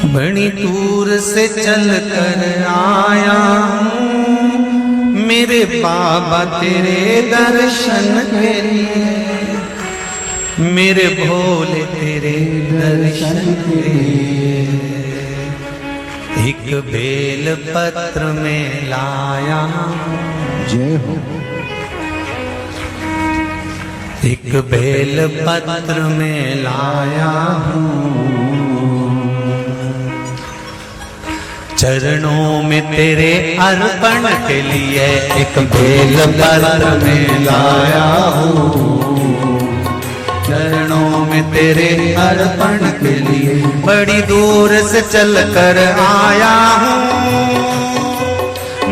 बड़ी दूर से चल कर आया हूँ मेरे बाबा तेरे दर्शन के लिए, मेरे भोले तेरे दर्शन के लिए। एक बेल पत्र में लाया हूँ, जय हो। एक बेल पत्र में लाया हूँ, चरणों में तेरे अर्पण के लिए। एक बेल पत्र में लाया हूँ, चरणों में तेरे अर्पण के लिए। बड़ी दूर से चल कर आया हूँ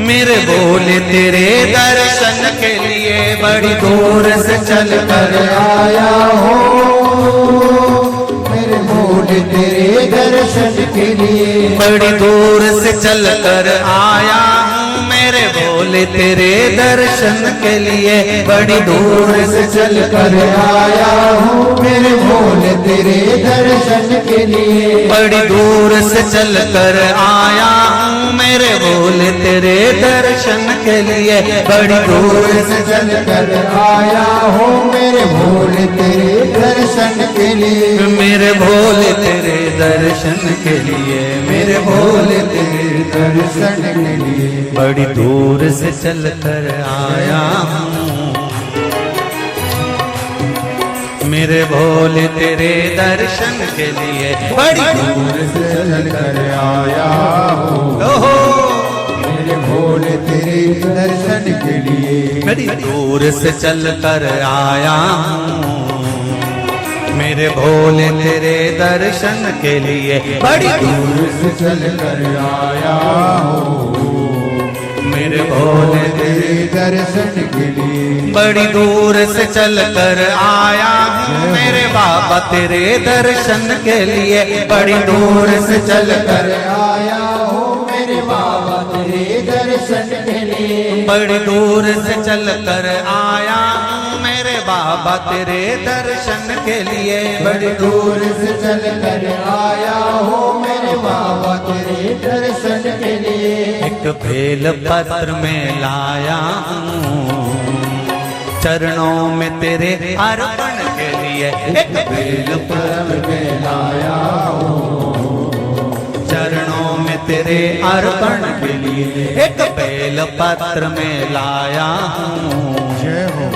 मेरे भोले तेरे दर्शन के लिए। बड़ी दूर से चल कर आया हूँ मेरे भोले तेरे दर्शन के लिए। बड़ी दूर से चल कर आया हूँ मेरे भोले तेरे दर्शन के लिए। बड़ी दूर से चल कर आया हूँ मेरे भोले तेरे दर्शन के लिए। बड़ी दूर से चल कर आया हूँ मेरे भोले तेरे दर्शन के लिए। बड़ी दूर से चल कर आया हूँ मेरे भोले तेरे दर्शन के लिए। मेरे भोले तेरे दर्शन के लिए, मेरे भोले तेरे दर्शन के लिए। बड़ी दूर से चल कर आया हूँ मेरे भोले तेरे दर्शन के लिए। बड़ी दूर से चल कर आया हूँ मेरे भोले तेरे दर्शन के लिए। बड़ी दूर से चल कर आया हूँ मेरे भोले तेरे दर्शन के लिए। बड़ी दूर से चल कर आया हूँ मेरे भोले तेरे दर्शन के लिए। बड़ी दूर से चल कर आया हूँ मेरे बाबा तेरे दर्शन के लिए। बड़ी दूर से चल कर आया हूँ मेरे बाबा तेरे दर्शन के लिए। बड़ी दूर से चल कर आया हूँ मेरे बाबा तेरे दर्शन के लिए। बड़ी दूर से चल कर आया हूँ मेरे बाबा तेरे दर्शन के लिए। एक बेल पत्र में लाया हूँ चरणों में तेरे अर्पण के लिए। एक बेल पत्र में लाया हूँ चरणों में तेरे अर्पण के लिए। एक बेल पत्र में लाया हूँ जय हो।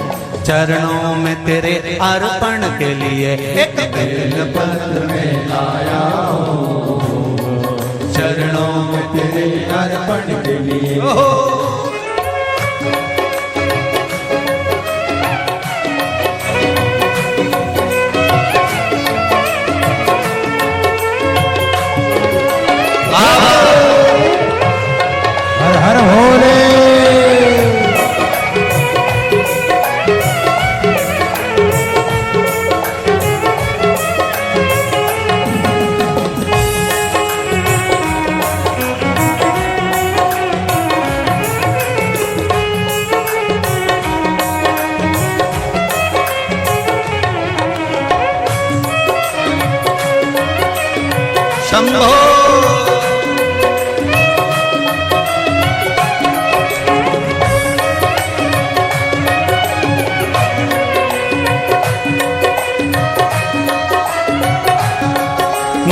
चरणों में तेरे अर्पण के लिए। एक बेल पत्र में लाया हूँ चरणों में तेरे अर्पण के लिए। हर हर भोले। शंभो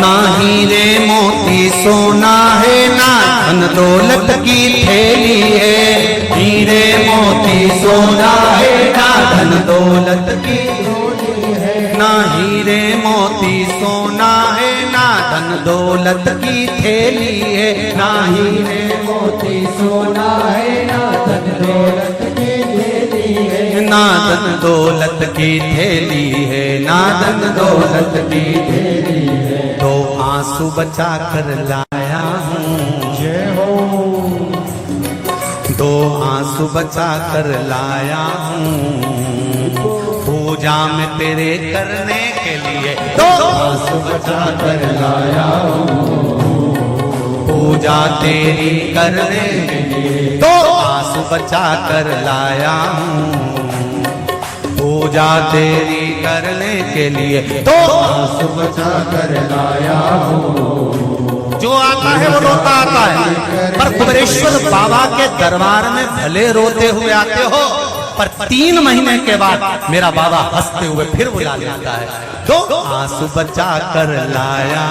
ना हीरे मोती सोना है ना धन दौलत की थैली है। हीरे मोती सोना है ना धन दौलत की थैली है। ना हीरे मोती सोना है ना धन दौलत की थैली है। ना हीरे मोती सोना है ना धन दौलत की थैली है। ना धन दौलत की थैली है। ना धन दौलत की थैली है। दो आंसू बचा कर लाया हूँ जय हो। दो आंसू बचा कर लाया हूँ पूजा में तेरे करने के लिए। दो आंसू बचा कर लाया हूँ पूजा तेरी करने के लिए। दो आंसू बचा कर लाया हूँ पूजा तेरी करने के लिए। दो आंसू बचा कर लाया हूँ से वो रोता आता है, पर कुबेरेश्वर बाबा के दरबार में भले रोते हुए आते हो, पर 3 महीने के बाद मेरा बाबा हंसते हुए फिर बुला लेता है। 2 आंसू बचा कर लाया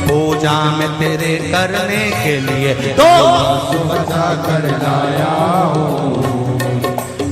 पूजा में तेरे करने के लिए, 2 आंसू बचा कर लाया हूँ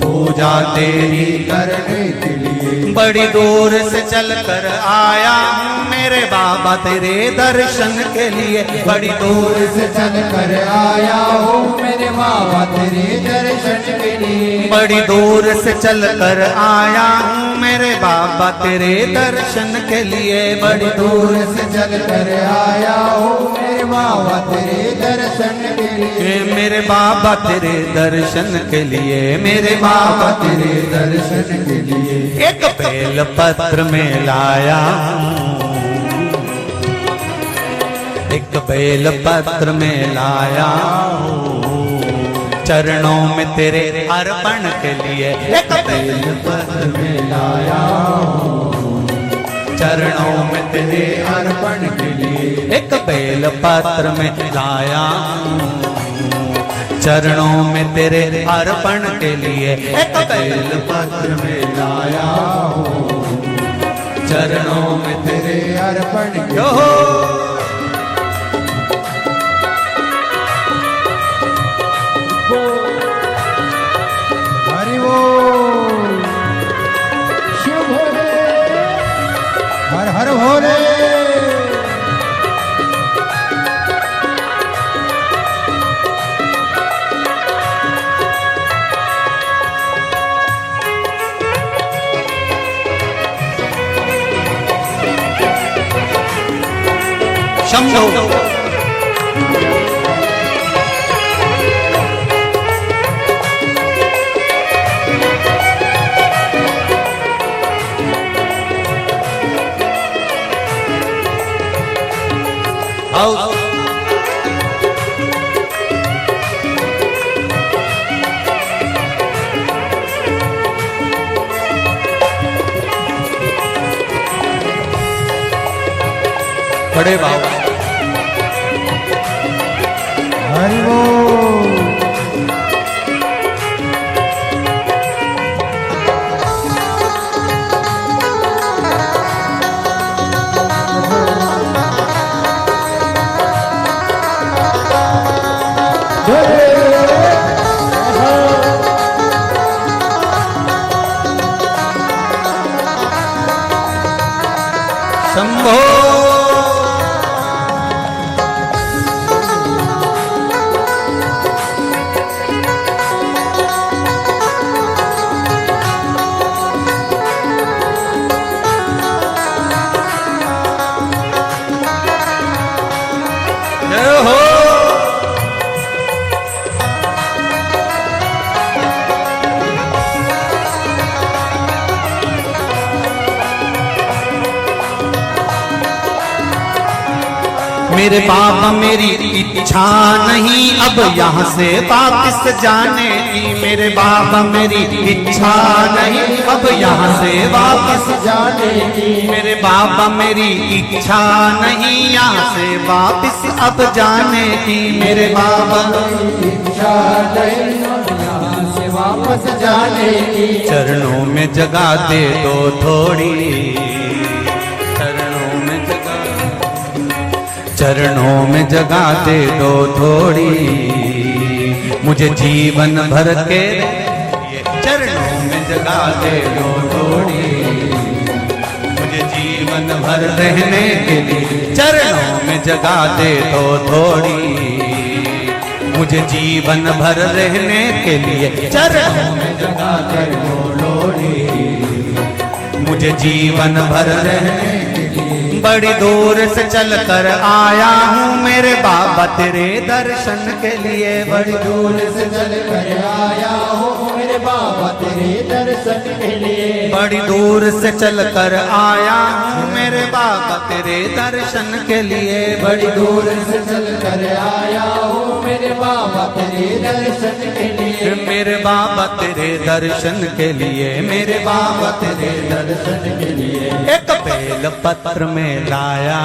पूजा तेरी करने के लिए। बड़ी दूर से चल कर आया हूँ मेरे बाबा तेरे दर्शन के लिए, बड़ी दूर से चल कर आया हूँ मेरे बाबा तेरे दर्शन के लिए। बड़ी दूर से चल कर आया हूँ मेरे बाबा तेरे दर्शन के लिए, बड़ी दूर से चल कर आया हूँ मेरे बाबा तेरे दर्शन के लिए। मेरे बाबा तेरे दर्शन के लिए, मेरे बाबा तेरे दर्शन के लिए। एक बेल पत्र में लाया, एक बेल पत्र में लाया चरणों में तेरे अर्पण के लिए, एक बेल पत्र में लाया चरणों में तेरे अर्पण के लिए। एक बेल पत्र में लाया चरणों में तेरे अर्पण के लिए, एक बेल पत्र में लाया चरणों में तेरे अर्पण के लिए। हरि बोल शिव भोले हर हर भोले। शंभो बड़े बाबा हरि बोल। शंभो मेरे बाबा मेरी इच्छा नहीं अब यहाँ से वापस जाने की, मेरे बाबा मेरी इच्छा नहीं अब यहाँ से वापस जाने की। मेरे बाबा मेरी इच्छा नहीं यहाँ से वापस अब जाने की, मेरे बाबा इच्छा नहीं यहाँ से वापस जाने की। चरणों में जगह दे दो थोड़ी, चरणों में जगह दे दो थोड़ी, मुझे जीवन भर के चरणों में जगह दे दो थोड़ी, मुझे जीवन भर रहने के लिए चरणों में जगह दे दो थोड़ी, मुझे जीवन भर रहने के लिए चरणों में जगह दे दो थोड़ी, मुझे जीवन भर रहने बड़ी दूर से चल कर आया हूँ मेरे बाबा तेरे दर्शन के लिए, बड़ी दूर से चल कर आया हूँ मेरे बाबा तेरे दर्शन के लिए, बड़ी दूर से चल कर आया हूँ मेरे बाबा तेरे दर्शन के लिए, बड़ी दूर से चल कर आया हूँ मेरे बाबा तेरे दर्शन के लिए, मेरे बाबा तेरे दर्शन के लिए, मेरे बाबा तेरे दर्शन के लिए। एक बेल पत्र में लाया